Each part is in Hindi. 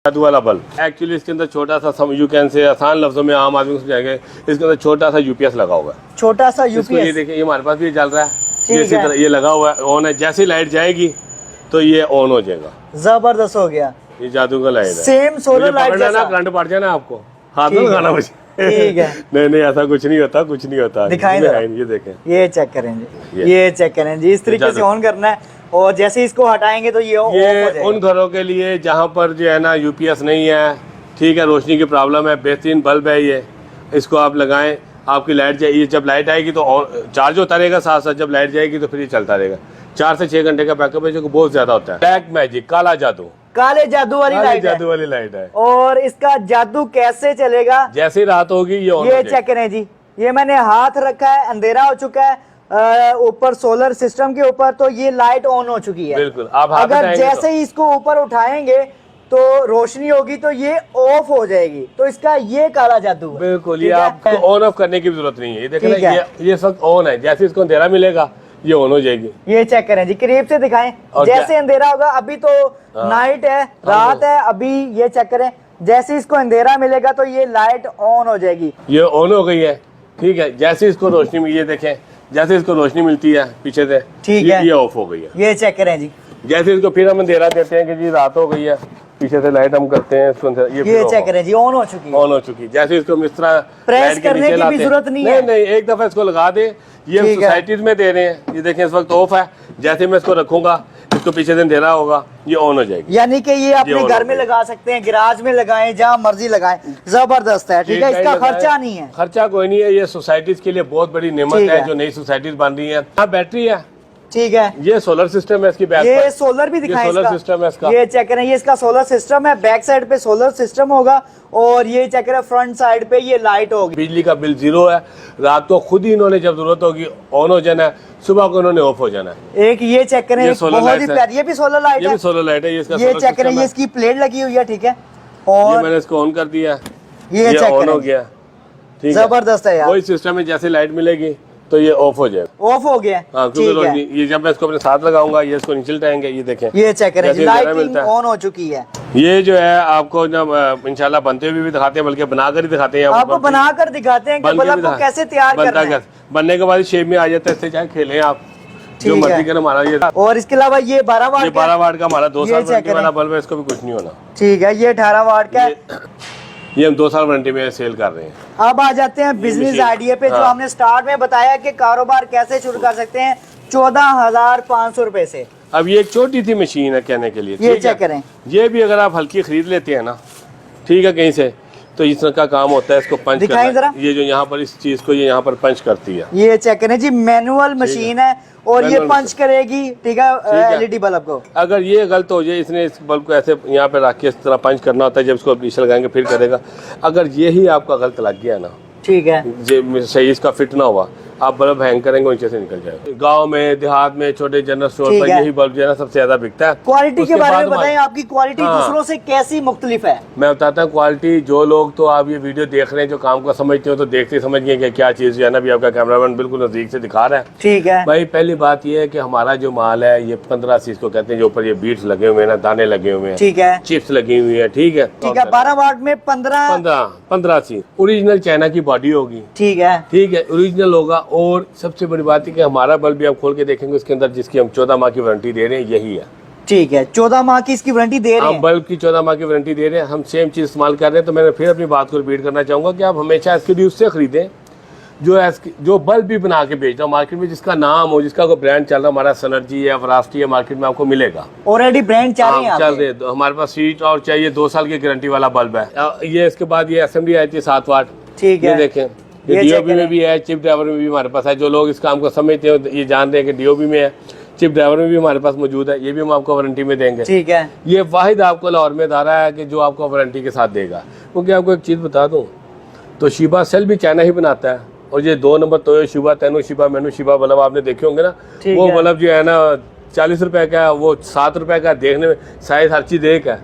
जादू वाला बल्ब एक्चुअली इसके अंदर छोटा सा यू कैन से आसान लफ्जों में आम आदमी को समझाएंगे, इसके अंदर छोटा सा यूपीएस लगा हुआ है। छोटा सा यूपीएस, ये देखिए, ये हमारे पास भी चल रहा है, ठीक इसी तरह ये लगा हुआ है, ऑन है। जैसे लाइट जाएगी तो ये ऑन हो जाएगा। जबरदस्त हो गया, ये जादू का लाइट है। सेम सोलर लाइट जैसा। करंट पड़ जाए ना आपको, हाथ में लगाना मुझे। ठीक है। नहीं ऐसा कुछ नहीं होता, कुछ नहीं होता। दिखाएं, ये देखें, ये चेक करें जी, ये चेक करें जी, इस तरीके से ऑन करना है और जैसे इसको हटाएंगे तो ये उन घरों के लिए जहाँ पर जो है ना यूपीएस नहीं है, ठीक है, रोशनी की प्रॉब्लम है, बेहतरीन बल्ब है ये। इसको आप लगाएं, आपकी लाइट जाएगी, जब लाइट आएगी तो चार्ज होता रहेगा, साथ साथ जब लाइट जाएगी तो फिर ये चलता रहेगा। 4 से 6 घंटे का बैकअप है, जो बहुत ज्यादा होता है। ब्लैक मैजिक, काला जादू, काले जादू वाली लाइट, जादू वाली लाइट है। और इसका जादू कैसे चलेगा? जैसे ही रात होगी ये चेक करें जी, ये मैंने हाथ रखा है, अंधेरा हो चुका है ऊपर सोलर सिस्टम के ऊपर, तो ये लाइट ऑन हो चुकी है। बिल्कुल, आप अगर जैसे ही इसको ऊपर उठाएंगे तो रोशनी होगी तो ये ऑफ हो जाएगी, तो इसका ये काला जादू है। बिल्कुल, ये आपको ऑन ऑफ करने की जरूरत नहीं है। ये देखें ना, ये सब ऑन है, जैसे इसको अंधेरा मिलेगा ये ऑन हो जाएगी। ये चेक करें जी, करीब से दिखाएं, जैसे अंधेरा होगा, अभी तो नाइट है, रात है अभी, ये चेक करें, जैसे इसको अंधेरा मिलेगा तो ये लाइट ऑन हो जाएगी। ये ऑन हो गई है, ठीक है। जैसे इसको रोशनी, ये देखें, जैसे इसको रोशनी मिलती है पीछे से, ठीक है, ये ऑफ हो गई है। ये चेक करें जी, जैसे इसको फिर हम अंधेरा देते हैं कि जी रात हो गई है, पीछे से लाइट हम करते हैं, ये चेक करें जी, ऑन हो चुकी है, ऑन हो चुकी है। जैसे इसको इस तरह प्रेस करने की भी जरूरत नहीं है। नहीं, एक दफा इसको लगा दे। ये सोसाइटीज में दे रहे हैं, ये देखें इस वक्त ऑफ है, जैसे मैं इसको रखूंगा, इसको पीछे से अंधेरा होगा, ये ऑन हो जाएगी। यानी कि ये अपने घर में लगा सकते हैं, गैराज में लगाएं, जहाँ मर्जी लगाएं, जबरदस्त है, ठीक है। इसका खर्चा नहीं है, खर्चा कोई नहीं है। ये सोसाइटीज के लिए बहुत बड़ी नेमत है, जो नई सोसाइटीज बन रही है। यहाँ बैटरी है, ठीक है, ये सोलर सिस्टम है इसकी बैक, ये सोलर भी दिखाएं, सोलर सिस्टम है इसका, ये चेक करें, ये इसका सोलर सिस्टम है, बैक साइड पे सोलर सिस्टम होगा, और ये चेक करें फ्रंट साइड पे ये लाइट होगी। बिजली का बिल 0 है। रात को खुद ही इन्होंने जब जरूरत होगी ऑन हो जाना है, सुबह को इन्होंने ऑफ हो जाना है। एक ये चेक करें, बहुत ही प्यारी, ये भी सोलर लाइट है, ये भी सोलर लाइट है। ये चेक करें, ये इसकी प्लेट लगी हुई है, ठीक है, और मैंने इसको ऑन कर दिया, ये चेक ऑन हो गया, ठीक है, जबरदस्त है यार। वही सिस्टम है, जैसे लाइट मिलेगी तो ये ऑफ हो जाए, ऑफ हो गया। हाँ, क्योंकि ये जब मैं इसको अपने साथ लगाऊंगा, ये इसको नीचे लटाएंगे, ये देखें, ये चेक करें, लाइटिंग ऑन हो चुकी है। ये जो है आपको जब इंशाल्लाह बनते हुए भी दिखाते हैं, बल्कि बनाकर ही दिखाते हैं, आपको बनाकर दिखाते हैं कि बल्ब को कैसे तैयार करना है। बनने के बाद शेप में आ जाता है, इससे चाहे खेलें आप, जो मर्जी करें। हमारा ये, और इसके अलावा ये 12 वाट, 12 वाट का हमारा 2 साल वारंटी वाला बल्ब है, इसको भी कुछ नहीं होना, ठीक है। ये 18 वाट का, ये हम 2 साल वारंटी में सेल कर रहे हैं। अब आ जाते हैं बिजनेस आइडिया पे, जो हमने स्टार्ट में बताया कि कारोबार कैसे शुरू कर सकते हैं 14,500 रुपए से। अब ये एक छोटी सी मशीन है कहने के लिए, ये चेक करें, ये भी अगर आप हल्की खरीद लेते हैं ना, ठीक है, कहीं से, तो इस तरह का काम होता है। इसको पंच करना, ये जो यहाँ पर इस चीज को ये यहाँ पर पंच करती है, ये चेक करें जी, मैनुअल मशीन है, और ये पंच करेगी, ठीक है, एलईडी बल्ब को। अगर ये गलत हो जाए, इसने इस बल्ब को ऐसे यहाँ पे रख के इस तरह पंच करना होता है, जब इसको नीचे लगाएंगे फिर करेगा। अगर यही आपका गलत लग गया ना, ठीक है, सही इसका फिट ना हुआ, आप बल्ब हैंग करेंगे, नीचे से निकल जाएगा। गांव में, देहात में, छोटे जनरल स्टोर पर यही बल्ब जो है ना सबसे ज्यादा बिकता है। क्वालिटी के बारे में बताएं, आपकी क्वालिटी दूसरों से कैसी मुख्तलिफ है? मैं बताता हूँ क्वालिटी। जो लोग तो आप ये वीडियो देख रहे हैं, जो काम को समझते हो, तो देखते समझ गए कि क्या चीज है ना, भी आपका कैमरामैन बिल्कुल नजदीक से दिखा रहा है, ठीक है भाई। पहली बात ये है कि हमारा जो माल है, ये 15 चीज को कहते हैं, जो ऊपर ये बीट्स लगे हुए हैं ना, दाने लगे हुए हैं, ठीक है, चिप्स लगी हुई है, ठीक है, 12 वाट में 15 चीज ओरिजिनल चाइना की बॉडी होगी, ठीक है, ओरिजिनल होगा। और सबसे बड़ी बात है कि हमारा बल्ब भी आप खोल के देखेंगे, उसके अंदर जिसकी हम 14 माह की वारंटी दे रहे हैं, यही है, ठीक है। 14 माह की इसकी वारंटी दे रहे हैं, हम बल्ब की 14 माह की वारंटी दे रहे हैं, हम सेम चीज इस्तेमाल कर रहे हैं। तो मैंने फिर अपनी बात को रिपीट करना चाहूंगा कि आप हमेशा एसकेडी उससे खरीदें जो बल्ब भी बना के बेच रहा हूँ मार्केट में, जिसका नाम हो, जिसका कोई ब्रांड चल रहा है, हमारा सनर्जी है, वरास्टी है, मार्केट में आपको मिलेगा, ऑलरेडी ब्रांड चल रहे हैं। हमारे पास सीट और चाहिए 2 साल की गारंटी वाला बल्ब है ये। इसके बाद ये असेंबली आई थी 7 वाट, ठीक है, देखें, ये डीओबी में भी है, चिप ड्राइवर में भी हमारे पास है। जो लोग इस काम को समझते हैं, ये जान रहे हैं कि डीओबी में है, चिप ड्राइवर में भी हमारे पास मौजूद है, ये भी हम आपको वारंटी में देंगे, ठीक है। ये वाहिद आपको लाहौर में दारा है कि जो आपको वारंटी के साथ देगा। क्योंकि आपको एक चीज़ बता दूं, तो शिबा सेल भी चाइना ही बनाता है, और ये 2 नंबर तो शिबा, तेनो शिबा, मेनू शिबा बल्ब आपने देखे होंगे ना, वो बल्ब जो है ना 40 रुपए का है, वो 7 रुपए का, देखने में साइज हर चीज एक है।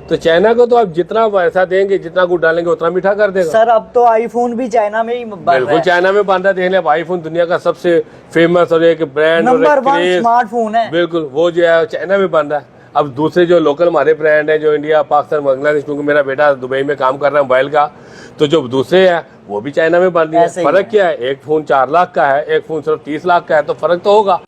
तो चाइना को तो आप जितना पैसा देंगे, जितना गुड़ डालेंगे, उतना मीठा कर देगा। सर अब तो आईफोन भी चाइना में ही बन रहा है। बिल्कुल चाइना में बन रहा है। देख लें, आईफोन दुनिया का सबसे फेमस और एक ब्रांड नंबर 1 स्मार्टफोन है। बिल्कुल, वो जो है चाइना में बन रहा है। अब दूसरे जो लोकल हमारे ब्रांड हैं जो इंडिया, पाकिस्तान, बांग्लादेश, क्योंकि मेरा बेटा दुबई में काम कर रहा है मोबाइल का, तो जो दूसरे हैं वो भी चाइना में बन रही है। फर्क क्या है, एक फ़ोन 4 लाख का है, एक फ़ोन सिर्फ 30 लाख का है, तो फ़र्क तो होगा।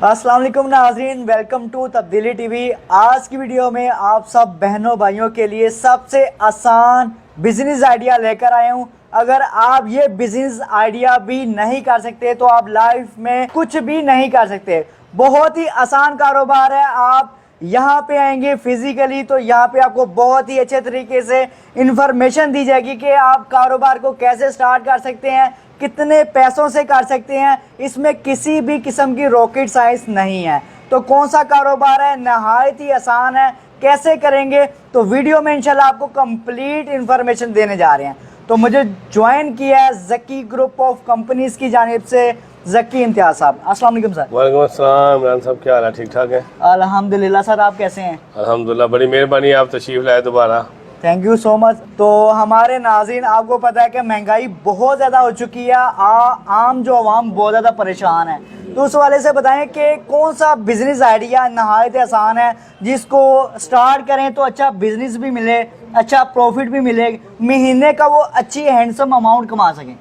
अस्सलाम वालेकुम नाज़रीन, वेलकम टू तब्दीली टीवी। आज की वीडियो में आप सब बहनों भाइयों के लिए सबसे आसान बिजनेस आइडिया लेकर आया हूँ। अगर आप ये बिजनेस आइडिया भी नहीं कर सकते तो आप लाइफ में कुछ भी नहीं कर सकते। बहुत ही आसान कारोबार है। आप यहाँ पे आएंगे फिजिकली तो यहाँ पे आपको बहुत ही अच्छे तरीके से इंफॉर्मेशन दी जाएगी कि आप कारोबार को कैसे स्टार्ट कर सकते हैं, कितने पैसों से कर सकते हैं। इसमें किसी भी किस्म की रॉकेट साइंस नहीं है। तो कौन सा कारोबार है, नहायत ही आसान है। कैसे करेंगे तो वीडियो में इंशाल्लाह आपको कंप्लीट इंफॉर्मेशन देने जा रहे हैं। तो मुझे ज्वाइन किया है ज़की ग्रुप ऑफ कंपनीज की जानिब से ज़की इम्तियाज साहब। अस्सलाम वालेकुम सर। वालेकुम अस्सलाम। इमरान साहब क्या हाल है, ठीक ठाक है? अल्हम्दुलिल्लाह सर, आप कैसे हैं? अल्हम्दुलिल्लाह, बड़ी मेहरबानी, आप तशरीफ लाए दोबारा। Thank you so much. तो हमारे नाज़रीन, आपको पता है कि महंगाई बहुत ज़्यादा हो चुकी है, आम जो आवाम बहुत ज़्यादा परेशान है। तो उस वाले से बताएं कि कौन सा बिजनेस आइडिया नहायत आसान है जिसको स्टार्ट करें तो अच्छा बिजनेस भी मिले, अच्छा प्रॉफिट भी मिले, महीने का वो अच्छी हैंडसम अमाउंट कमा सकें।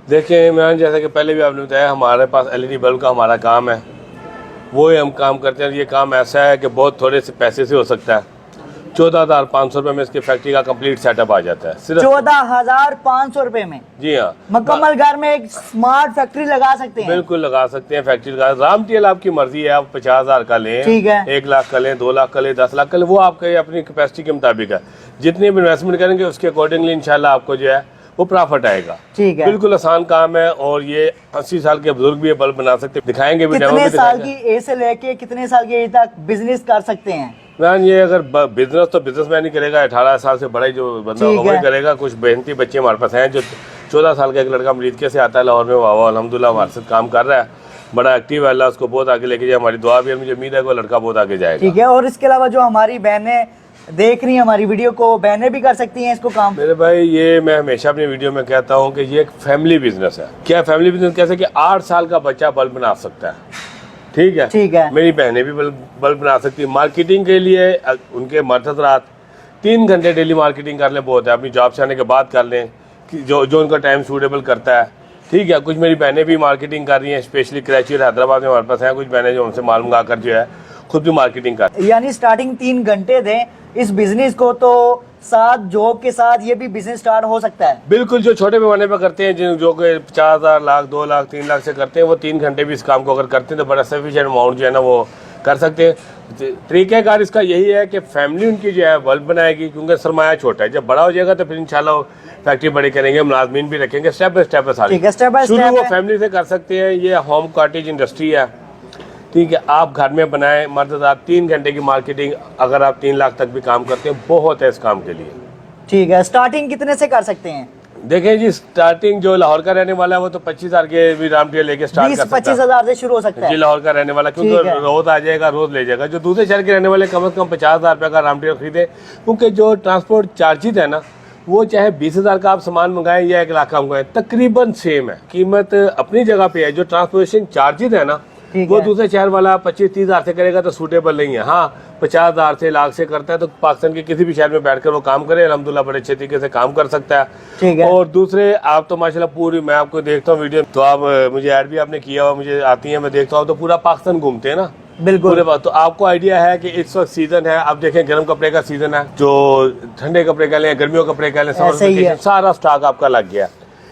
देखिए इमरान, जैसा कि पहले भी आपने बताया, हमारे पास एलईडी बल्ब का हमारा काम है, वो ही हम काम करते हैं। ये काम ऐसा है कि बहुत थोड़े से पैसे से हो सकता है। 14,500 रुपये में इसकी फैक्ट्री का कंप्लीट सेटअप आ जाता है, सिर्फ 14,500 रुपए में। जी हाँ, मुकम्मल घर में एक स्मार्ट फैक्ट्री लगा सकते हैं। बिल्कुल लगा सकते हैं। फैक्ट्री लगा, रॉ मटेरियल आपकी मर्जी है, आप 50,000 का लें, ठीक है, 1 लाख का लें, 2 लाख का लें, 10 लाख का लें, वो आपके अपनी कैपेसिटी के मुताबिक है। जितनी भी इन्वेस्टमेंट करेंगे उसके अकॉर्डिंगली इंशाल्लाह आपको जो है वो प्रॉफिट आएगा। ठीक है, बिल्कुल आसान काम है। और ये 80 साल के बुजुर्ग भी ये बल्ब बना सकते हैं, दिखाएंगे भी। कितने साल की एज से लेके कितने साल की एज तक बिजनेस कर सकते हैं? मैम ये अगर बिजनेस तो बिजनेसमैन ही करेगा, 18 साल से बड़ा ही जो बंदा होगा वही करेगा। कुछ मेहनती बच्चे हमारे पास हैं, जो 14 साल का एक लड़का मलीदके से आता है लाहौर में, वाह अल्हम्दुलिल्लाह हमारे साथ काम कर रहा है, बड़ा एक्टिव है। अल्लाह उसको बहुत आगे लेके जाए, हमारी दुआ भी है, मुझे उम्मीद है वो लड़का बहुत आगे जाएगा। ठीक है। और इसके अलावा जो हमारी बहनें देख रही हैं हमारी वीडियो को, बहनें भी कर सकती हैं इसको काम? मेरे भाई, ये मैं हमेशा अपनी वीडियो में कहता हूँ कि ये एक फैमिली बिजनेस है। क्या फैमिली बिजनेस कैसे कि 8 साल का बच्चा बल्ब बना सकता है, ठीक है, ठीक है। मेरी बहनें भी बल्ब बना सकती है। मार्केटिंग के लिए उनके मर्द रात 3 घंटे डेली मार्केटिंग कर लें बहुत है, अपनी जॉब से आने के बाद कर लें, कि जो उनका टाइम सूटेबल करता है, ठीक है। कुछ मेरी बहनें भी मार्केटिंग कर रही हैं, स्पेशली कराची और हैदराबाद में हमारे पास हैं कुछ बहनें जो हमसे माल मंगा कर जो है खुद भी मार्केटिंग कर। यानी स्टार्टिंग 3 घंटे दें इस बिजनेस को, तो साथ जॉब के साथ ये भी बिजनेस स्टार्ट हो सकता है। बिल्कुल, जो छोटे पैमाने पर करते हैं, जो कि 50,000, लाख, 2 लाख, 3 लाख से करते हैं, वो 3 घंटे भी इस काम को अगर करते हैं तो बड़ा सफिशिएंट अमाउंट जो है ना वो कर सकते हैं। तरीक़ाकार इसका यही है कि फैमिली उनकी जो है बल्ब बनाएगी, क्योंकि सरमाया छोटा है। जब बड़ा हो जाएगा तो फिर इंशाल्लाह फैक्ट्री बड़ी करेंगे, मुलाजमीन भी रखेंगे, स्टेप बाय स्टेप है। शुरू वो फैमिली से कर सकते हैं। ये होम कॉटेज इंडस्ट्री है, ठीक है। आप घर में बनाएं, मर्द आप 3 घंटे की मार्केटिंग, अगर आप 3 लाख तक भी काम करते हैं बहुत है इस काम के लिए। ठीक है। स्टार्टिंग कितने से कर सकते हैं? देखें जी, स्टार्टिंग जो लाहौर का रहने वाला है वो तो 25,000 के भी रॉ मटेरियल लेके स्टार्ट कर सकता है। 25,000 से शुरू हो सकता है जी, लाहौर का रहने वाला, क्योंकि रोज आ जाएगा, रोज ले जाएगा। जो दूसरे शहर के रहने वाले कम से कम 50,000 रुपये का रॉ मटेरियल खरीदे, क्योंकि जो ट्रांसपोर्ट चार्जेज है ना, वो चाहे 20,000 का आप सामान मंगाएं या 1 लाख का मंगाएं, तकरीबन सेम है। कीमत अपनी जगह पे है। जो ट्रांसपोर्टेशन चार्जेज है ना, वो दूसरे शहर वाला 25-30 हज़ार से करेगा तो सूटेबल नहीं है। हाँ, 50,000 से, लाख से करता है तो पाकिस्तान के किसी भी शहर में बैठकर वो काम करे, अल्हम्दुलिल्लाह बड़े अच्छे तरीके से काम कर सकता है, ठीक है। और दूसरे आप तो माशाल्लाह पूरी, मैं आपको देखता हूँ वीडियो, तो आप मुझे ऐड भी आपने किया हुआ, मुझे आती है, मैं देखता हूँ, तो पूरा पाकिस्तान घूमते हैं ना। बिल्कुल। तो आपको आइडिया है कि इस वक्त सीजन है, अब देखें गर्म कपड़े का सीजन है, जो ठंडे कपड़े का लें, गर्मियों कपड़े का लें, सारा स्टॉक आपका लग गया।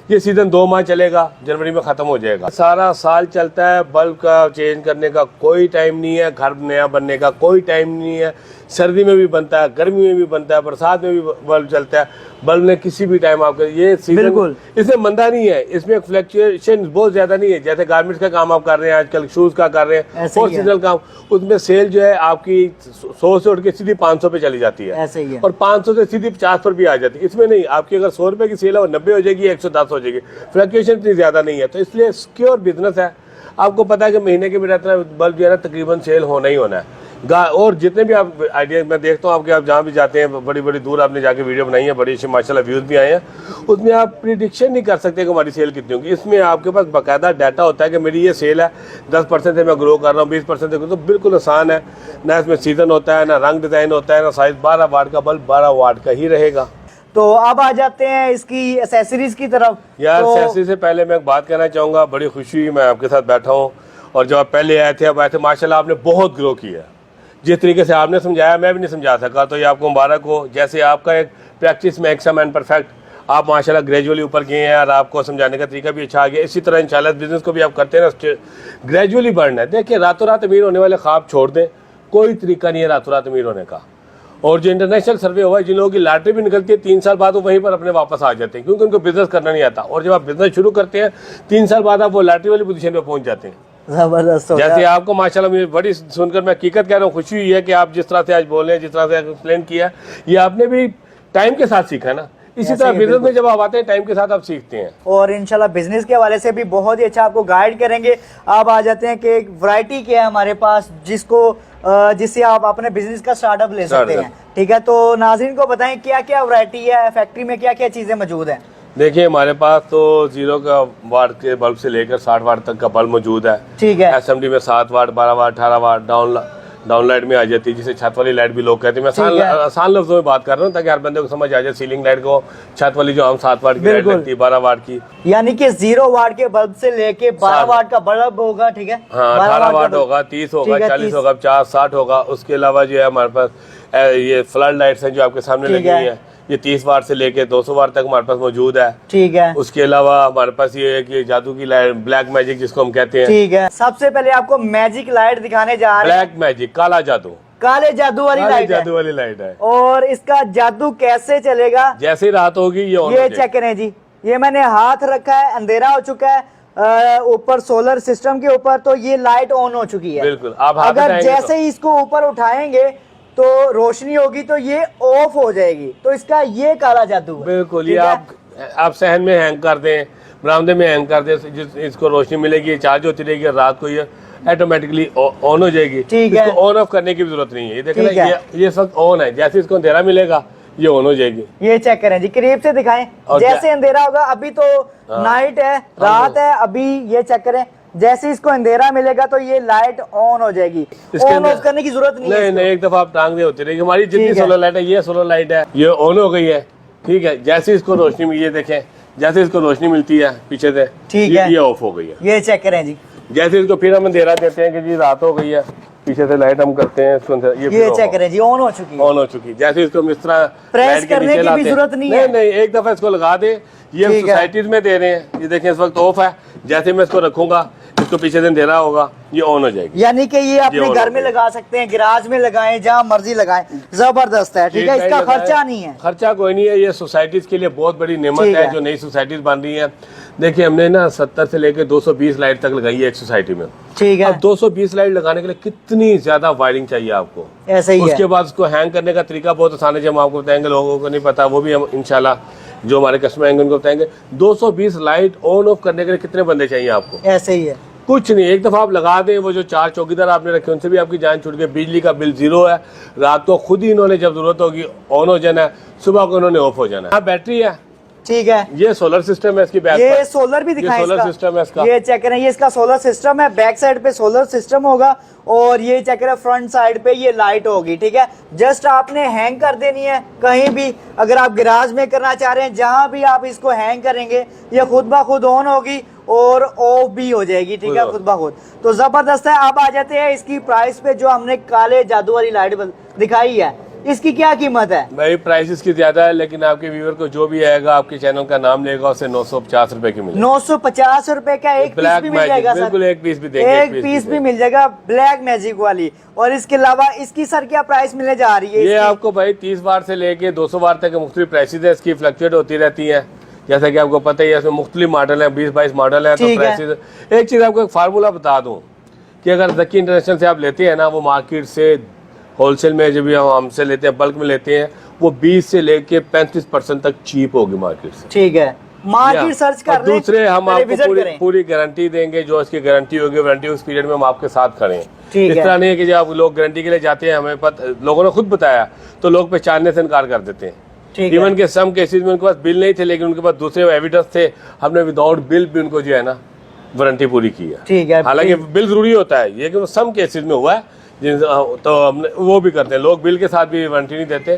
ये सीजन 2 माह चलेगा, जनवरी में खत्म हो जाएगा। सारा साल चलता है। बल्ब का चेंज करने का कोई टाइम नहीं है, घर नया बनने का कोई टाइम नहीं है। सर्दी में भी बनता है, गर्मी में भी बनता है, बरसात में भी बल्ब चलता है। बल्ब ने किसी भी टाइम आपके ये सीजन, इसमें मंदा नहीं है, इसमें फ्लक्चुएशन बहुत ज्यादा नहीं है। जैसे गारमेंट्स का काम आप कर रहे हैं आजकल, शूज का कर रहे हैं, और सीजनल काम, उसमें सेल जो है आपकी 100 से उठ के सीधी 500 पे चली जाती है, ऐसे ही है। और 500 से सीधी 50 पर भी आ जाती है। इसमें नहीं, आपकी अगर 100 रुपए की सेल है वो 90 हो जाएगी, 110 हो जाएगी। फ्लक्चुएशन इतनी ज्यादा नहीं है, तो इसलिए सिक्योर बिजनेस है। आपको पता है कि महीने के भी रहता है बल्ब जो है ना तकरीबन सेल होना ही होना है। और जितने भी आप आइडिया मैं देखता हूँ आपके, आप जहाँ भी जाते हैं बड़ी बड़ी दूर आपने जाके वीडियो बनाई है, बड़ी अच्छी माशाल्लाह व्यूज़ भी आए हैं, उसमें आप प्रिडिक्शन नहीं कर सकते कि हमारी सेल कितनी होगी। इसमें आपके पास बाकायदा डाटा होता है कि मेरी ये सेल है 10% से मैं ग्रो कर रहा हूँ, 20% से, तो बिल्कुल आसान है ना। इसमें सीज़न होता है ना, रंग डिज़ाइन होता है ना, साइज़ 12 वाट का बल्ब 12 वाट का ही रहेगा। तो अब आ जाते हैं इसकी एसेसरीज की तरफ। यार तो एसेसरी से पहले मैं एक बात कहना चाहूँगा, बड़ी खुशी हुई मैं आपके साथ बैठा हूँ, और जब आप पहले आए थे अब आए थे, माशाल्लाह आपने बहुत ग्रो किया। जिस तरीके से आपने समझाया मैं भी नहीं समझा सका, तो ये आपको मुबारक हो। जैसे आपका एक प्रैक्टिस में एक्सम एंड परफेक्ट, आप माशाल्लाह ग्रेजुअली ऊपर गए हैं और आपको समझाने का तरीका भी अच्छा आ गया। इसी तरह इंशाल्लाह बिजनेस को भी आप करते हैं ना, ग्रेजुअली बढ़ना है। देखिए रातों रात अमीर होने वाले ख्वाब छोड़ दें, कोई तरीका नहीं है रातों रात अमीर होने का। और जो इंटरनेशनल सर्वे हुआ है, जिन लोगों की लॉटरी भी निकलती है 3 साल बाद वो वहीं पर अपने वापस आ जाते हैं, क्योंकि उनको बिजनेस करना नहीं आता। और जब आप बिजनेस शुरू करते हैं 3 साल बाद आप वो लॉटरी वाली पोजीशन पे पहुंच जाते हैं। जबरदस्त हो जैसे गया। आपको माशाल्लाह मुझे बड़ी सुनकर मैं हकीकत कह रहा हूँ, खुशी हुई है कि आप जिस तरह से आज बोले हैं, जिस तरह से एक्सप्लेन किया, ये आपने भी टाइम के साथ सीखा ना। इसी तरह बिजनेस में जब आप आते हैं टाइम के साथ आप सीखते हैं। और इंशाल्लाह बिजनेस के हवाले से भी बहुत ही अच्छा आपको गाइड करेंगे। आप आ जाते हैं कि एक वैरायटी क्या है हमारे पास जिससे आप अपने बिजनेस का स्टार्टअप ले सकते हैं। ठीक है, तो नाज़रीन को बताएं क्या क्या वैरायटी है, फैक्ट्री में क्या क्या चीजें मौजूद हैं। देखिए हमारे पास तो 0 का वाट के बल्ब से लेकर 60 वाट तक का बल्ब मौजूद है। ठीक है, एसएमडी में 7 वाट, 12 वाट, 18 वाट डाउन लाइट में आ जाती है, जिसे छत वाली लाइट भी लोग कहते हैं। मैं आसान लफ्जों में बात कर रहा हूँ ताकि हर बंदे को समझ आ जाए। सीलिंग लाइट को छत वाली जो हम 7 वाट की लाइट लगती है 12 वाट की, यानी कि 0 वाट के बल्ब से लेके 12 वाट का बल्ब होगा। ठीक है, हाँ 18 वाट होगा, 30 होगा, 40 होगा, 50, 60 होगा। उसके अलावा जो है हमारे पास ये फ्लड लाइट्स हैं जो आपके सामने लगी हुई है, ये 30 वाट से लेके 200 वाट तक हमारे पास मौजूद है। ठीक है, उसके अलावा हमारे पास ये है कि जादू की लाइट, ब्लैक मैजिक जिसको हम कहते हैं। ठीक है, सबसे पहले आपको मैजिक लाइट दिखाने जा रहे हैं। ब्लैक मैजिक, काला जादू, काले जादू वाली लाइट है। जादू वाली लाइट है। और इसका जादू कैसे चलेगा, जैसे ही रात होगी ये चेक करें जी। ये मैंने हाथ रखा है, अंधेरा हो चुका है ऊपर सोलर सिस्टम के ऊपर, तो ये लाइट ऑन हो चुकी है। बिल्कुल, आप हाथ अगर उठाएंगे जैसे ही इसको ऊपर उठाएंगे तो रोशनी होगी तो ये ऑफ हो जाएगी। तो इसका ये काला जादू है। बिल्कुल, ये आप सहन में हैंग कर दें, बरामदे में हैंग कर दें, इसको रोशनी मिलेगी, चार्ज होती रहेगी, रात को ये ऑटोमेटिकली ऑन हो जाएगी। इसको ऑन ऑफ करने की भी जरूरत नहीं है। ये देखें ना, ये सब ऑन है, जैसे इसको अंधेरा मिलेगा ये ऑन हो जाएगी। ये चेक करें जी, करीब से दिखाएं। जैसे अंधेरा होगा, अभी तो नाइट है, रात है अभी, ये चेक करें, जैसे इसको अंधेरा मिलेगा तो ये लाइट ऑन हो जाएगी। ऑन ऑफ करने की जरूरत नहीं है। नहीं, एक दफा आप टांग दे होती रहेगी। हमारी जितनी सोलर लाइट है, ये सोलर लाइट है, ये ऑन हो गई है। ठीक है, जैसे इसको रोशनी में, ये देखें, जैसे इसको रोशनी मिलती है पीछे से, ठीक है, ये ऑफ हो गई है। ये चेक करें जी। जैसे इसको फिर हम अंधेरा देते हैं कि जी रात हो गई है, पीछे से लाइट हम करते हैं इसको, ये चेक करें जी, ऑन हो चुकी है। ऑन हो चुकी। जैसे इसको हम इस तरह प्रेस करने की भी जरूरत नहीं है। नहीं, एक दफा इसको लगा दे। ये हम सोसाइटीज में दे रहे हैं, ये देखें इस वक्त ऑफ है। जैसे मैं इसको रखूंगा, इसको पीछे से अंधेरा होगा, ये ऑन हो जाएगी। यानी कि ये अपने घर में लगा सकते हैं, गैराज में लगाएं, जहाँ मर्जी लगाएं। जबरदस्त है। ठीक है, इसका खर्चा नहीं है। खर्चा कोई नहीं है। ये सोसाइटीज के लिए बहुत बड़ी नेमत है जो नई सोसाइटीज बन रही है। देखिए हमने ना 70 से लेकर 220 लाइट तक लगाई है एक सोसाइटी में। ठीक है, अब 220 लाइट लगाने के लिए कितनी ज्यादा वायरिंग चाहिए आपको। ऐसे ही उसके बाद उसको हैंग करने का तरीका बहुत आसान है, जो हम आपको बताएंगे, लोगों को नहीं पता, वो भी हम इंशाल्लाह जो हमारे कस्टमर आएंगे उनको बताएंगे। 220 लाइट ऑन ऑफ करने के लिए कितने बंदे चाहिए आपको? ऐसे ही है, कुछ नहीं, एक दफा आप लगा दें। वो जो 4 चौकीदार आपने रखे उनसे भी आपकी जान छूट गई। बिजली का बिल 0 है। रात को खुद ही इन्होंने जब जरूरत होगी ऑन हो जाना है, सुबह को इन्होंने ऑफ हो जाना है। बैटरी है, ठीक है, ये सोलर सिस्टम है इसकी बैक ये सोलर भी दिखाएं। सोलर सिस्टम है इसका, ये चेक करें, ये इसका सोलर सिस्टम है। बैक साइड पे सोलर सिस्टम होगा और ये चेक करें फ्रंट साइड पे ये लाइट होगी। ठीक है, जस्ट आपने हैंग कर देनी है कहीं भी। अगर आप गैराज में करना चाह रहे हैं, जहां भी आप इसको हैंग करेंगे ये खुद ब खुद ऑन होगी और ऑफ भी हो जाएगी। ठीक है, खुद ब खुद। तो जबरदस्त है। आप आ जाते हैं इसकी प्राइस पे, जो हमने काले जादू वाली लाइट दिखाई है, इसकी क्या कीमत है? भाई प्राइस इसकी ज्यादा है, लेकिन आपके व्यूअर को जो भी आएगा आपके चैनल का नाम लेगा उसे 950 रुपए की मिलेगी। 950 रुपए का एक पीस भी मिल जाएगा सर। बिल्कुल, एक पीस भी देंगे, एक पीस भी मिल जाएगा ब्लैक मैजिक वाली। और इसके अलावा इसकी सर क्या प्राइस मिलने जा रही है? ये आपको भाई 30 वाट से लेके 200 वाट तक मुख्तलिफ प्राइसेज है, इसकी फ्लक्चुएट होती रहती है। जैसा कि आपको पता ही है, इसमें मुख्तलिफ मॉडल है, 20-22 मॉडल है। तो प्राइसेज, एक चीज आपको एक फार्मूला बता दूं कि अगर ज़की इंटरनेशनल से आप लेते हैं ना, वो मार्केट से होलसेल में जब भी हम हमसे लेते हैं, बल्क में लेते हैं, वो 20 से लेके 35% तक चीप होगी मार्केट से। ठीक है, मार्केट सर्च कर लें, दूसरे हम पहले आपको विजिट करें। पूरी गारंटी देंगे, जो इसकी गारंटी होगी वारंटी उस पीरियड में हम आपके साथ खड़े हैं। ठीक इस है। तरह नहीं है कि जब आप लोग गारंटी के लिए जाते हैं, हमें पता, लोगों ने खुद बताया तो लोग पहचानने से इनकार कर देते हैं। ठीक है। इवन के सम केसेस में उनके पास बिल नहीं थे, लेकिन उनके पास दूसरे एविडेंस थे, हमने विदाउट बिल भी उनको जो है ना वारंटी पूरी की है। ठीक है। हालांकि बिल जरूरी होता है, ये कि सम केसेस में हुआ है जिन तो हमने वो भी करते हैं, लोग बिल के साथ भी वारंटी नहीं देते।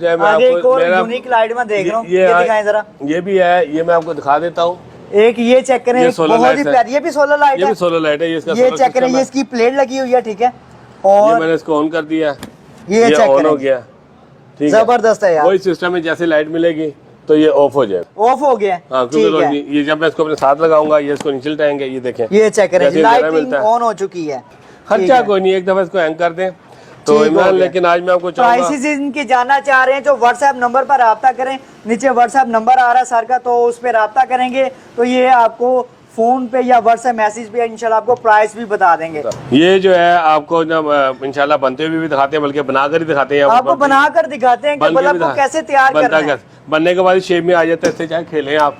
आगे एक और यूनिक लाइट में देख रहा हूँ, ये दिखाएं जरा। ये भी है, ये मैं आपको दिखा देता हूँ। एक ये चेक करें, ये सोलर बहुत ही लाइट है। प्यारी, ये भी सोलर लाइट ये है। भी सोलर लाइट है, ये इसका ये सोलर चेक करें, सिस्टम ये है। इसकी प्लेट लगी हुई है। ठीक है, ये और मैंने इसको ऑन कर दिया, ये चेक ऑन हो करें, गया। ठीक है, जबरदस्त है यार। वही सिस्टम है, जैसे लाइट मिलेगी तो ये ऑफ हो जाएगा। ऑफ हो गया। हाँ, ठीक है, क्योंकि ये जब मैं इसको अपने साथ लगाऊंगा, ये इसको नीचे लटाएंगे, ये देखें, ये चेक करें, जैसे मेरा लाइटिंग मिलता है। ऑन हो चुकी है। खर्चा कोई नहीं, एक दफा इसको हैंग कर दें तो ठीक हो इमरान। गया। लेकिन आज मैं आपको चाहूंगा, प्राइसेस इनके जानना चाह रहे हैं तो व्हाट्सएप नंबर पर राब्ता करें, नीचे व्हाट्सएप नंबर आ रहा है सर का, तो उस पर राब्ता करेंगे तो ये आपको फोन पे या व्हाट्सएप मैसेज पे इंशाल्लाह आपको प्राइस भी बता देंगे। ये जो है आपको जब इंशाल्लाह बनते हुए भी दिखाते हैं, बल्कि बनाकर ही दिखाते हैं आपको बनाकर दिखाते हैं कि बन के बल्ब भी को दिखा- कैसे तैयार बनता करना है। कैसे, बनने के बाद शेप में आ जाता है, इससे चाहे खेलें आप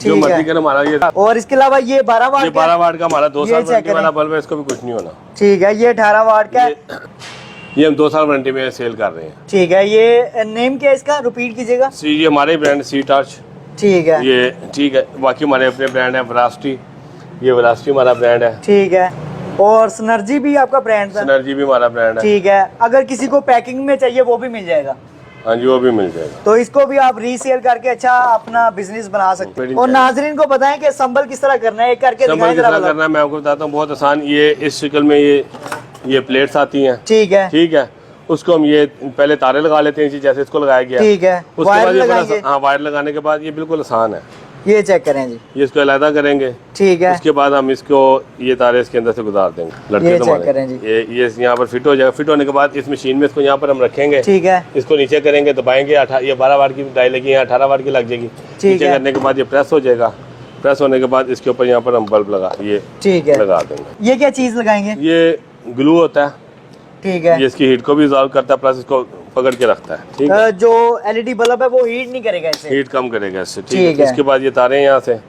जो ठीक है। मर्जी करें। हमारा ये और इसके अलावा ये 12 वाट ये का 12 वाट का हमारा 2 ये साल चेक वारंटी वाला करें। बल्ब है, इसको भी कुछ नहीं होना। ठीक है, ये 18 वाट का है। ये हम 2 साल वारंटी में सेल कर रहे हैं। ठीक है, ये नेम क्या है इसका, रिपीट कीजिएगा। ये हमारे ब्रांड सी टॉर्च, ठीक है, ये ठीक है। बाकी हमारे अपने ब्रांड है वेरासिटी, ये वेरासिटी हमारा ब्रांड है। ठीक है, और सिनर्जी भी आपका ब्रांड है। सिनर्जी भी हमारा ब्रांड है। ठीक है, अगर किसी को पैकिंग में चाहिए वो भी मिल जाएगा, हाँ जी, वो भी मिल जाएगा। तो इसको भी आप रीसेल करके अच्छा अपना बिजनेस बना सकते हैं। और नाजरीन को बताएं कि संभल किस तरह करना है, एक करके संभल दिखाएं किस जरा तरह मतलब। करना है मैं आपको बताता हूँ, बहुत आसान। ये इस शक्ल में ये प्लेट्स आती हैं। ठीक है, ठीक है, उसको हम ये पहले तारे लगा लेते हैं, जैसे इसको लगाया गया। ठीक है, उसके वायर बाद ये लगाएंगे। हाँ, वायर लगाने के बाद ये बिल्कुल आसान है। ये चेक करें जी। ये इसको अलग करेंगे। ठीक है, उसके बाद हम इसको ये तारे इसके अंदर से गुजार देंगे, ये लड़के चेक तुम्हारे। करें जी। ये यहाँ पर फिट हो जाएगा। फिट होने के बाद इस मशीन में इसको यहाँ पर हम रखेंगे। ठीक है, इसको नीचे करेंगे, दबाएंगे। ये 12 वाट की डाई लगी है, 18 वाट की लग जाएगी। नीचे है। करने के बाद ये प्रेस हो जाएगा। प्रेस होने के बाद इसके ऊपर यहाँ पर हम बल्ब लगा ठीक है, लगा देंगे। ये क्या चीज लगाएंगे? ये ग्लू होता है। ठीक है, ये इसकी हीट को भी रिजॉल्व करता है, प्लस इसको पकड़ के रखता है। ठीक है, जो एलईडी बल्ब है वो हीट नहीं करेगा इससे। हीट कम करेगा इससे। ठीक ठीक है। है, इसके बाद ये तारे हैं यहाँ से,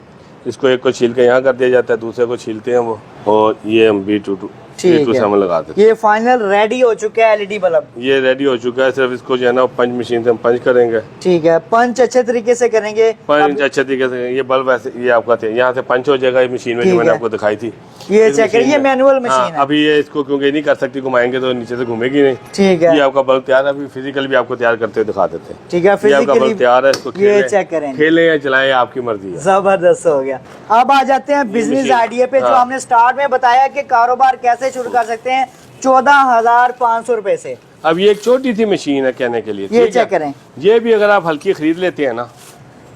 इसको एक को छील के यहाँ कर दिया जाता है, दूसरे को छीलते हैं वो, और ये हम B2 ठीक है, हम लगा देते ये फाइनल रेडी हो चुका है एलईडी बल्ब। हैं। ये रेडी हो चुका है, सिर्फ इसको जो है ना पंच मशीन से हम पंच करेंगे। ठीक है, पंच अच्छे तरीके से करेंगे। पंच अच्छे तरीके से। ये बल्ब ऐसे ये आपका थे, यहाँ से पंच हो जाएगा। ये मशीन में ठीक जो मैंने है। आपको दिखाई थी, ये इस चेक करिए, मशीन ये में। मैनुअल हाँ, मशीन है। अभी ये इसको क्योंकि नहीं कर सकती, घुमाएंगे तो नीचे से घूमेगी नहीं। ठीक ये है, आपका बल्ब तैयार है। अभी फिजिकल भी आपको तैयार करते हुए दिखा देते हैं। ठीक है, ये आपका बल्ब फिजिकली तैयार है, इसको ये चेक करें। खेलें या चलाएं, आपकी मर्जी है। जबरदस्त हो गया। अब आ जाते हैं बिजनेस मशीन- आइडिया पे, जो हाँ। हमने स्टार्ट में बताया कि कारोबार कैसे शुरू कर सकते हैं 14,500 रुपए से। अब ये एक छोटी सी मशीन है कहने के लिए। ये ठीक है? चेक करें। ये भी अगर आप हल्की खरीद लेते हैं ना,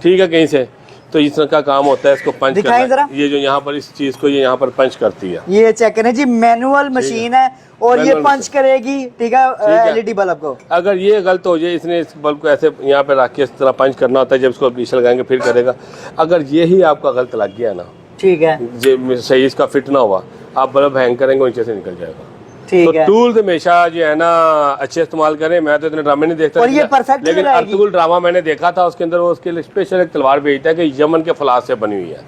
ठीक है, कहीं से, तो इस तरह का काम होता है। इसको पंच दिखाएं करना जरा। है। ये जो यहाँ पर इस चीज को ये यहाँ पर पंच करती है। ये चेक करें जी, मैनुअल मशीन है और ये मैनुअल पंच करेगी। ठीक है, है। एलईडी बल्ब को। अगर ये गलत हो जाए, इसने इस बल्ब को ऐसे यहाँ पे रख के इस तरह पंच करना होता है, जब इसको नीचे लगाएंगे फिर करेगा। अगर ये ही आपका गलत लग गया ना, ठीक है, सही इसका फिट ना हुआ, आप बल्ब हैंग करेंगे नीचे से निकल जाएगा। ठीक तो है। टूल्स हमेशा जो है ना अच्छे इस्तेमाल करें। मैं तो इतने ड्रामे नहीं देखता, और ये परफेक्ट लेकिन रहेगी। अर्तुगरुल ड्रामा मैंने देखा था, उसके अंदर वो उसके लिए स्पेशल एक तलवार भेजता है कि यमन के फलास से बनी हुई है।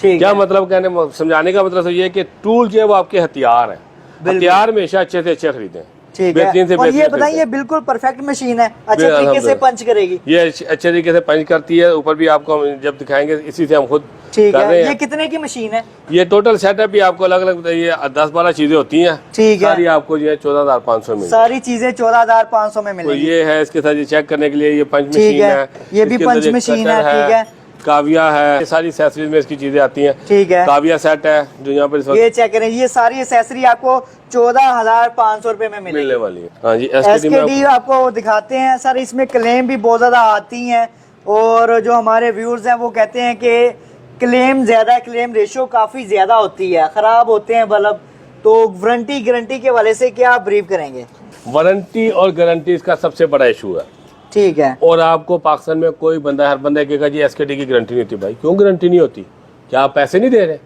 ठीक क्या है, मतलब कहने समझाने का मतलब ये है कि टूल जो है वो आपके हथियार है। हथियार हमेशा अच्छे से अच्छे खरीदें। ठीक बेहतरीन से है। और ये बेहतरीन बताइए, खरीदें। बिल्कुल परफेक्ट मशीन है, अच्छे तरीके से अल्हम्दुलिल्लाह। पंच करेगी। ये अच्छे तरीके से पंच करती है। ऊपर भी आपको हम जब दिखाएंगे, इसी से हम खुद ठीक कर रहे है, हैं। ये कितने की मशीन है? ये टोटल सेटअप भी आपको अलग अलग ये 10-12 चीजें होती हैं। ठीक है, सारी आपको जो है 14,500 में। सारी चीजें 14,500 में तो मिलेगी। ये है, इसके साथ ये चेक करने के लिए ये पंच ठीक मशीन है, है। ये भी इसके अंदर पंच एक मशीन है। कटर ठीक है, काविया है, ये सारी एक्सेसरीज में इसकी चीजें आती हैं। ठीक है, काविया सेट है जो यहाँ पर इस वक्त ये चेक करें, ये सारी एसेसरी आपको 14,500 रुपए में मिलेगी। मिलने वाली है। हाँ जी, एसकेडी आपको दिखाते हैं सर, इसमें क्लेम भी बहुत ज्यादा आती हैं और जो हमारे व्यूअर्स हैं वो कहते हैं कि क्लेम ज्यादा, क्लेम रेशियो काफी ज्यादा होती है, खराब होते हैं बल्ब। तो वारंटी गारंटी के वाले से क्या आप ब्रीफ करेंगे? वारंटी और गारंटी इसका सबसे बड़ा इशू है। ठीक है, और आपको पाकिस्तान में कोई बंदा, हर बंदा कहेगा जी एसकेडी की गारंटी नहीं होती। भाई क्यों गारंटी नहीं होती? क्या आप पैसे नहीं दे रहे?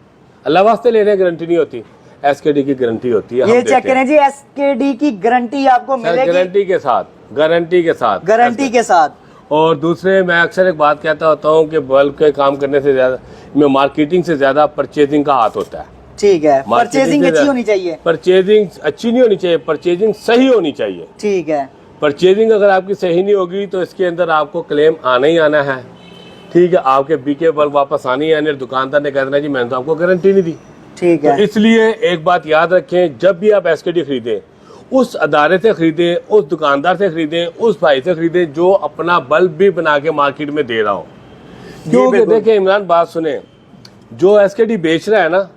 अल्लाह वास्ते ले रहे हैं, गारंटी नहीं होती। एसकेडी की गारंटी होती है। ये चेक करें जी, एसकेडी की गारंटी आपको मिलेगी गारंटी के साथ, गारंटी के साथ, गारंटी के साथ। और दूसरे मैं अक्सर एक बात कहता होता हूँ कि बल्ब के काम करने से ज़्यादा में मार्केटिंग से ज़्यादा परचेजिंग का हाथ होता है। ठीक है, परचेजिंग अच्छी होनी चाहिए। परचेजिंग अच्छी नहीं होनी चाहिए, परचेजिंग सही होनी चाहिए। ठीक है, परचेजिंग अगर आपकी सही नहीं होगी तो इसके अंदर आपको क्लेम आना ही आना है। ठीक है, आपके बिके बल्ब वापस आने ही आने, दुकानदार ने कह देना जी मैंने तो आपको गारंटी नहीं दी। ठीक है, तो इसलिए एक बात याद रखें, जब भी आप एसकेडी खरीदें उस अदारे से खरीदें, उस दुकानदार से खरीदें, उस भाई से खरीदें जो अपना बल्ब भी बना के मार्केट में दे रहा हो। क्योंकि देखें इमरान, बात सुने, जो एसकेडी बेच रहा है ना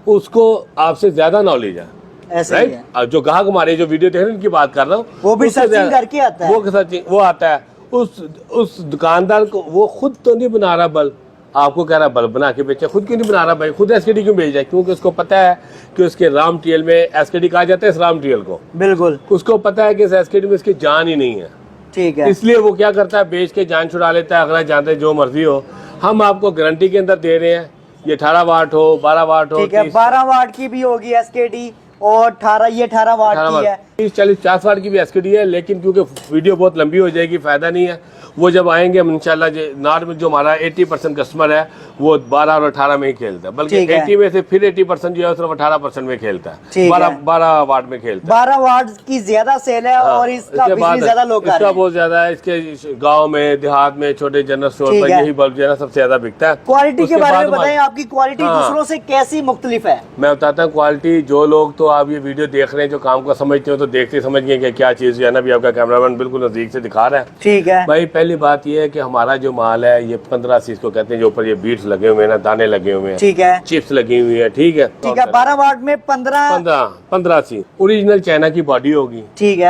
उसको आपसे ज्यादा नॉलेज है, ऐसा ही है। राइट। जो ग्राहक हमारे जो वीडियो देख रहे हैं उनकी बात कर रहा हूँ, वो भी सर्चिंग करके आता है, वो आता है। उस दुकानदार को वो खुद तो नहीं बना रहा बल्ब, आपको कह रहा है बल्ब बना के बेचे, खुद क्यों नहीं बना रहा भाई, खुद एसकेडी क्यों बेच रहा है? क्योंकि उसको पता है कि उसके रॉ मटेरियल में, एसकेडी कहा जाता है इस रॉ मटेरियल को, बिल्कुल उसको पता है कि इस एसकेडी में इसकी जान ही नहीं है। ठीक है, इसलिए वो क्या करता है, बेच के जान छुड़ा लेता है। अगला जानते जो मर्जी हो, हम आपको गारंटी के अंदर दे रहे हैं, ये 18 वाट हो, 12 वाट हो, ठीक है, 12 वाट की भी होगी एसकेडी और 18 वाट की है, 30, 40, 50 वाट की भी एसकेडी है। लेकिन क्योंकि वीडियो बहुत लंबी हो जाएगी, फायदा नहीं है। वो जब आएंगे हम इंशाल्लाह, नॉर्थ में जो हमारा 80% कस्टमर है वो 12 और 18 में ही खेलता है, बल्कि 80 में से फिर 80% जो है सिर्फ 18% में खेलता है, 12 वाट में खेलता है। 12 वाट की ज्यादा सेल है और इसका बिजली ज्यादा लोग कर रहे हैं। बहुत ज्यादा है, इसके गाँव में, देहात में, छोटे जनरल स्टोर पर यही बल्ब जो है ना सबसे ज्यादा बिकता है। क्वालिटी के बारे में बताएं, आपकी क्वालिटी दूसरों से कैसी मुख्तलिफ है? मैं बताता हूँ क्वालिटी। जो लोग तो आप ये वीडियो देख रहे हैं, जो काम को समझते हो तो देखते समझ गए कि क्या चीज़ है ना। भी आपका कैमरामैन बिल्कुल नजदीक से दिखा रहा है। ठीक है भाई, पहली बात ये है कि हमारा जो माल है ये 15 सीज को कहते हैं, जो ऊपर ये बीट्स लगे हुए हैं ना, दाने लगे हुए हैं, ठीक है, चिप्स लगी हुई है। ठीक है, 12 वाट में 15 सी ओरिजिनल चाइना की बॉडी होगी। ठीक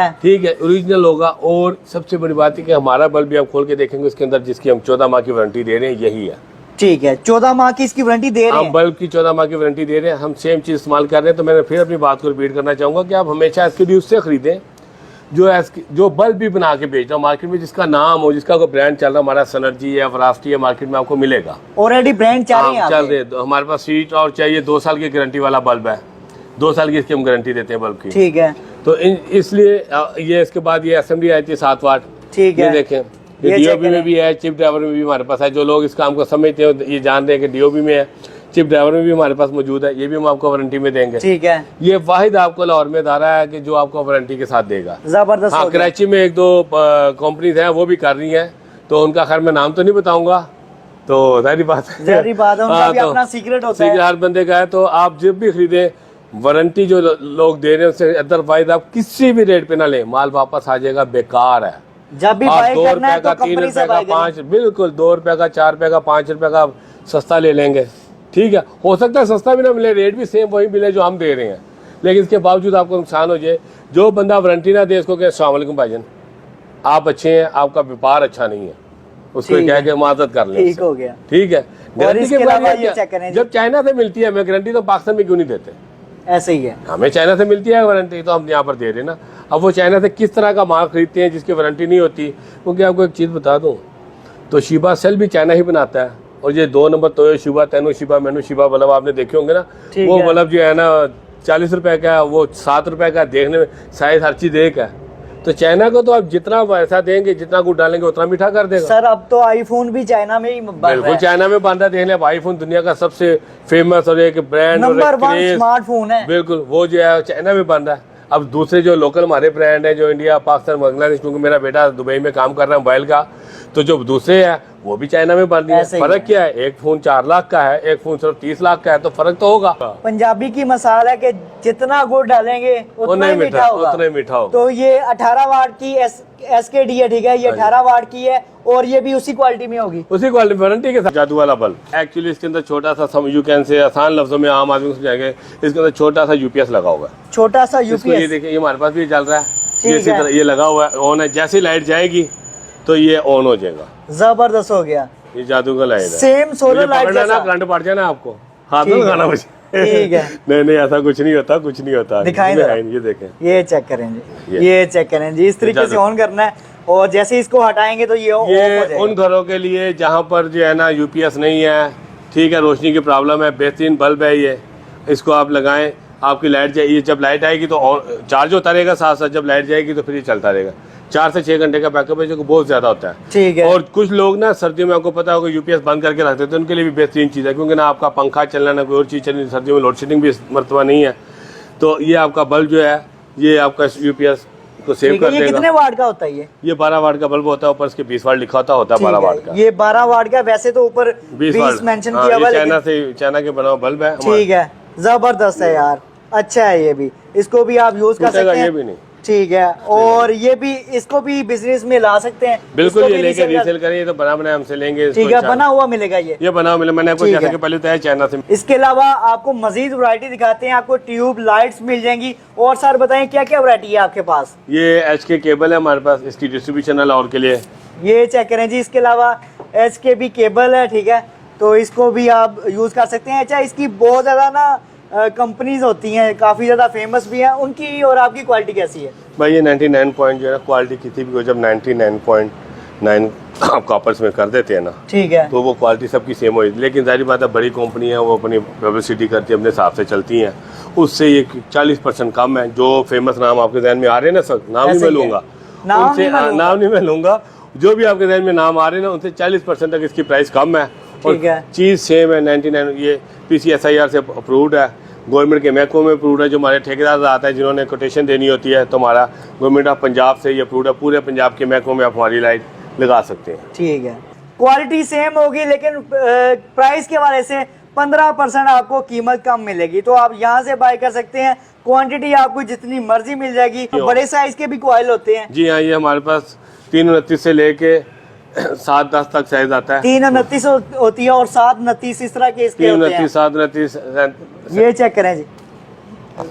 है, ओरिजिनल होगा। और सबसे बड़ी बात है कि हमारा बल्ब भी आप खोल के देखेंगे, उसके अंदर जिसकी हम 14 माह की वारंटी दे रहे हैं यही है। ठीक है, 14 माह की इसकी वारंटी दे रहे हैं, हम बल्ब की 14 माह की वारंटी दे रहे हैं, हम सेम चीज इस्तेमाल कर रहे हैं। तो मैंने फिर अपनी बात को रिपीट करना चाहूंगा कि आप हमेशा एसकेडी उससे खरीदें जो बल्ब भी बना के बेच रहा है मार्केट में, जिसका नाम हो, जिसका कोई ब्रांड चल रहा है, हमारा सनर्जी है, वरास्टी है, मार्केट में आपको मिलेगा। ऑलरेडी ब्रांड चल रहे हैं, चल रहे हैं। हमारे पास सीट और चाहिए 2 साल की गारंटी वाला बल्ब है, 2 साल की इसकी हम गारंटी देते हैं बल्ब की। ठीक है, तो इसलिए ये इसके बाद ये असेंबली आई थी 7 वाट। ठीक है, ये देखें, ये डीओबी में भी है, चिप ड्राइवर में भी हमारे पास है। जो लोग इस काम को समझते हैं ये जान रहे हैं कि डीओबी में है, चिप ड्राइवर में भी हमारे पास मौजूद है, ये भी हम आपको वारंटी में देंगे। ठीक है, ये वाहिद आपको लाहौर में अदारा है कि जो आपको वारंटी के साथ देगा। जबरदस्त। हाँ, कराची में 1-2 कंपनीज हैं वो भी कर रही हैं, तो उनका खैर मैं नाम तो नहीं बताऊंगा, तो जाहिर बात है उनका भी अपना सीक्रेट होता है, हर बंदे का है। तो आप जब भी खरीदें, वारंटी जो लोग दे रहे हैं उससे अदरवाइज आप किसी भी रेट पे ना लें, माल वापस आ जाएगा, बेकार है। जब भी आप बाय 2 करना है रुपए का, तो 3 कंपनी रुपए से का, बाय 5, बिल्कुल 2 रुपए का, 4 रुपए का, 5 रुपए का सस्ता ले लेंगे। ठीक है, हो सकता है सस्ता भी ना मिले, रेट भी सेम वही मिले जो हम दे रहे हैं, लेकिन इसके बावजूद आपको नुकसान हो जाए। जो बंदा वारंटी ना दे उसको कहे अस्सलाम वालेकुम भाईजान, आप अच्छे हैं, आपका व्यापार अच्छा नहीं है, उसको कह के माजत कर ले। ठीक हो गया। ठीक है, गारंटी के बाद जब चाइना से मिलती है हमें गारंटी, तो पाकिस्तान में क्यों नहीं देते? ऐसे ही है, हमें चाइना से मिलती है वारंटी, तो हम यहाँ पर दे रहे हैं ना। अब वो चाइना से किस तरह का माल खरीदते हैं जिसकी वारंटी नहीं होती? क्योंकि आपको एक चीज़ बता दूं, तो शिबा सेल भी चाइना ही बनाता है, और ये 2 नंबर तो शिबा, तेनो शिबा, मेनू शिबा बल्ब आपने देखे होंगे ना। वो बल्ब जो है ना 40 रुपए का है, वो 7 रुपए का, देखने में साइज हर चीज एक है। तो चाइना को तो आप जितना पैसा देंगे, जितना गुड़ डालेंगे उतना मीठा कर देगा। सर अब तो आईफोन भी चाइना में ही बन रहा है। बिल्कुल चाइना में बन रहा है। देख लें, आईफोन दुनिया का सबसे फेमस और एक ब्रांड नंबर 1 स्मार्टफोन है, बिल्कुल वो जो है चाइना में बन रहा है। अब दूसरे जो लोकल हमारे ब्रांड है, जो इंडिया, पाकिस्तान, बांग्लादेश, क्योंकि मेरा बेटा दुबई में काम कर रहा है मोबाइल का, तो जो दूसरे है वो भी चाइना में बन रही है। फर्क क्या है? एक फोन 4 लाख का है, एक फोन सिर्फ 30 लाख का है, तो फर्क तो होगा। पंजाबी की मसाल है कि जितना गुड़ डालेंगे उतना ही मीठा होगा, उतना ही मीठा होगा। तो ये 18 वाट की एसकेडी है, ठीक है, ये 18 वाट की है और ये भी उसी क्वालिटी में होगी, उसी क्वालिटी वारंटी के साथ। जादू वाला बल्ब एक्चुअली इसके अंदर छोटा सा, यू कैन से आसान लफ्जों में आम आदमी को समझाएंगे, इसके अंदर छोटा सा यूपीएस लगा हुआ है, छोटा सा यूपीएस। ये देखिए, ये हमारे पास भी चल रहा है, ये इसी तरह ये लगा हुआ है, ऑन है। जैसे लाइट जाएगी तो ये ऑन हो जाएगा। जबरदस्त हो गया, ये जादू का लाइट है, सेम सोलर लाइट जैसा। करंट पड़ जाए ना आपको, हाथ में लगाना मुझे। ठीक है, नहीं ऐसा कुछ नहीं होता, कुछ नहीं होता। दिखाएं, ये देखें, ये चेक करें जी, ये चेक करें जी, इस तरीके से ऑन करना है, और जैसे इसको हटाएंगे तो ये उन घरों के लिए जहाँ पर जो है ना यूपीएस नहीं है, ठीक है, रोशनी की प्रॉब्लम है, बेहतरीन बल्ब है ये। इसको आप लगाएं, आपकी लाइट जाएगी, जब लाइट आएगी तो चार्ज होता रहेगा, साथ साथ जब लाइट जाएगी तो फिर ये चलता रहेगा। 4 से 6 घंटे का बैकअप है, जो कि बहुत ज्यादा होता है। ठीक है। और कुछ लोग ना सर्दियों में आपको पता होगा यूपीएस बंद करके रखते थे, उनके लिए भी बेहतरीन चीज़ है, क्योंकि ना आपका पंखा चलना ना कोई और चीज़ चलनी, सर्दियों में लोड शेडिंग भी इस मरतबा नहीं है। तो ये आपका बल्ब जो है ये आपका यूपीएस को सेव कर ये देगा। कितने वाट का होता है ये 12 वाट का बल्ब होता है, ऊपर इसके 20 वाट लिखा होता है 12 वाट का। ये 12 वाट का, वैसे तो ऊपर 20 मेंशन किया हुआ है, चाइना के बना हुआ बल्ब है। ठीक है, जबरदस्त है यार, अच्छा है ये भी, इसको भी आप यूज कर सकते हैं। ये भी नहीं, ठीक है। और ये भी, इसको भी बिजनेस में ला सकते हैं बिल्कुल। ये लेके रीसेल करें तो बना बनाया हमसे लेंगे। ठीक है, बना हुआ मिलेगा ये बना हुआ मिलेगा। मैंने आपको जैसे कि पहले बताया चाइना से। इसके अलावा आपको मजीद वैरायटी दिखाते हैं, आपको ट्यूब लाइट्स मिल जाएंगी। और सर बताएं क्या क्या वैरायटी है आपके पास? ये HK केबल है हमारे पास, इसकी डिस्ट्रीब्यूशन है और के लिए। ये चेक करें जी। इसके अलावा HK भी केबल है, ठीक है, तो इसको भी आप यूज कर सकते हैं। अच्छा, इसकी बहुत ज्यादा ना कंपनीज होती हैं, काफी ज्यादा फेमस भी हैं, उनकी और आपकी क्वालिटी कैसी है? भाई ये 99 पॉइंट जो है ना, क्वालिटी किसी भी को जब 99.9 आप कॉपर्स में कर देते हैं ना, ठीक है, तो वो क्वालिटी सबकी सेम हो। लेकिन जाहिर बात है बड़ी कंपनी है, वो अपनी पब्लिसिटी करती है, अपने हिसाब से चलती हैं, उससे ये 40% कम है। जो फेमस नाम आपके जहन में आ रहे हैं ना सर, नाम नहीं मैं लूँगा, उनसे नाम नहीं मैं लूँगा, जो भी आपके जहन में नाम आ रहे हैं ना, उनसे 40% तक इसकी प्राइस कम है और चीज़ सेम है। 99 ये PCSIR से अप्रूव्ड है, गवर्नमेंट के महकमों में अप्रूव्ड है। जो हमारे ठेकेदार आता है जिन्होंने कोटेशन देनी होती है, तो हमारा गवर्नमेंट ऑफ पंजाब से ये अप्रूव्ड है। पूरे पंजाब के महकमों में आप हमारी लाइट लगा सकते हैं। ठीक है, क्वालिटी सेम होगी, लेकिन प्राइस के हवाले से 15% आपको कीमत कम मिलेगी। तो आप यहाँ से बाय कर सकते हैं, क्वांटिटी आपको जितनी मर्जी मिल जाएगी। बड़े साइज के भी कॉइल होते हैं। जी हाँ, ये हमारे पास 329 से लेके 7-10 तक साइज आता है। 329 होती है और 729 इस तरह के इसके होते हैं। 729 ये चेक करें जी।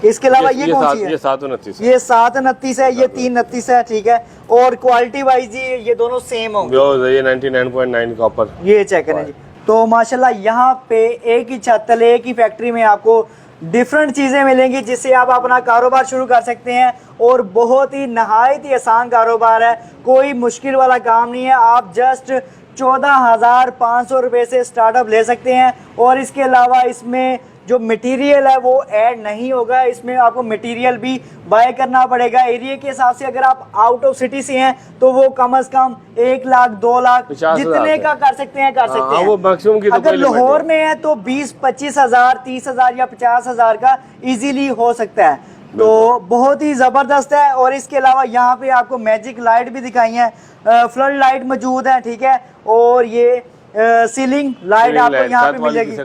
इसके अलावा ये कौन सी है? ये 729 ये 729 है, ये 329 है, ठीक है। और क्वालिटी वाइज जी ये दोनों सेम होंगे। ये 99.9 कॉपर। ये चेक करें जी। तो माशाल्लाह यहाँ पे एक ही छत तले, एक ही फैक्ट्री में आपको डिफरेंट चीज़ें मिलेंगी, जिससे आप अपना कारोबार शुरू कर सकते हैं। और बहुत ही नहायत ही आसान कारोबार है, कोई मुश्किल वाला काम नहीं है। आप जस्ट 14,500 रुपये से स्टार्टअप ले सकते हैं। और इसके अलावा इसमें जो मटेरियल है वो ऐड नहीं होगा, इसमें आपको मटेरियल भी बाय करना पड़ेगा। एरिया के हिसाब से अगर आप आउट ऑफ सिटी से हैं तो वो कम से कम 1 लाख 2 लाख जितने का कर सकते हैं, कर सकते हैं। वो मैक्सिमम की तो अगर लाहौर में है तो 20-25 हज़ार, 30 हज़ार या 50 हज़ार का इजीली हो सकता है। तो बहुत ही ज़बरदस्त है। और इसके अलावा यहाँ पे आपको मैजिक लाइट भी दिखाई है, फ्लड लाइट मौजूद है, ठीक है। और ये सीलिंग लाइट आपको यहाँ पे मिलेगी,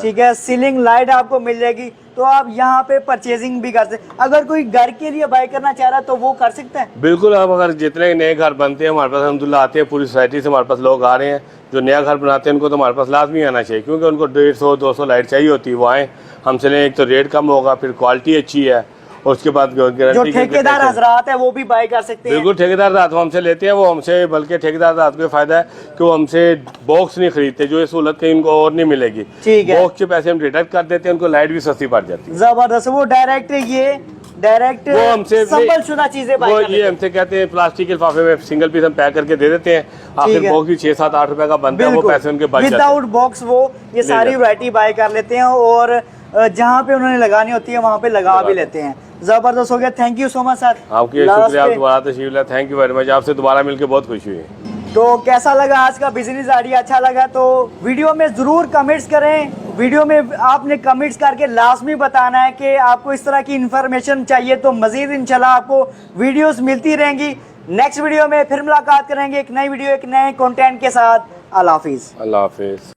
ठीक है, सीलिंग लाइट आपको मिल जाएगी। तो आप यहाँ पे परचेजिंग भी कर सकते हैं। अगर कोई घर के लिए बाय करना चाह रहा है तो वो कर सकता है। बिल्कुल। आप अगर जितने नए घर बनते हैं हमारे पास अल्हम्दुलिल्लाह आते हैं, पूरी सोसाइटी से हमारे पास लोग आ रहे हैं जो नया घर बनाते हैं, उनको तो हमारे पास लाजमी आना चाहिए, क्योंकि उनको 150-200 लाइट चाहिए होती है। वो आए हमसे लें, एक तो रेट कम होगा, फिर क्वालिटी अच्छी है, और उसके बाद जो ठेकेदार हजरात है वो भी बाय कर सकते हैं। बिल्कुल, ठेकेदार रात हमसे लेते हैं, वो हमसे, बल्कि ठेकेदार रात को फायदा है कि वो हमसे बॉक्स नहीं खरीदते, जो ये सहूलत कहीं इनको और नहीं मिलेगी। ठीक है, बॉक्स के पैसे हम डिडक्ट कर देते हैं, उनको लाइट भी सस्ती पड़ जाती है। जबरदस्त। वो डायरेक्ट वो हमसे संभल-शुदा चीजें बाय कर लेते हैं। ये हमसे कहते हैं प्लास्टिक के लिफाफे में सिंगल पीस हम पैक करके दे देते हैं, आखिर बॉक्स भी 6-7-8 रुपए का बनता है, वो पैसे उनके बच जाते हैं। विदाउट बॉक्स वो ये सारी वैरायटी बाय कर लेते हैं, और जहाँ पे उन्होंने लगानी होती है वहाँ पे लगा भी लेते हैं। जबरदस्त हो गया। Thank you so much sir. आपकी शुक्रिया, आप दोबारा तशरीफ लाए। Thank you very much. आपसे दोबारा मिलकर बहुत खुशी हुई। तो कैसा लगा आज का बिजनेस आइडिया? अच्छा लगा तो वीडियो में ज़रूर कमेंट्स करें। वीडियो में आपने कमेंट्स करके लाजमी बताना है कि आपको इस तरह की इन्फॉर्मेशन चाहिए। तो मज़ीद इंशाल्लाह आपको वीडियोस मिलती रहेंगी। नेक्स्ट वीडियो में फिर मुलाकात करेंगे, एक नई वीडियो, एक नए कंटेंट के साथ। अल्लाह हाफिज़। अल्लाह हाफिज़।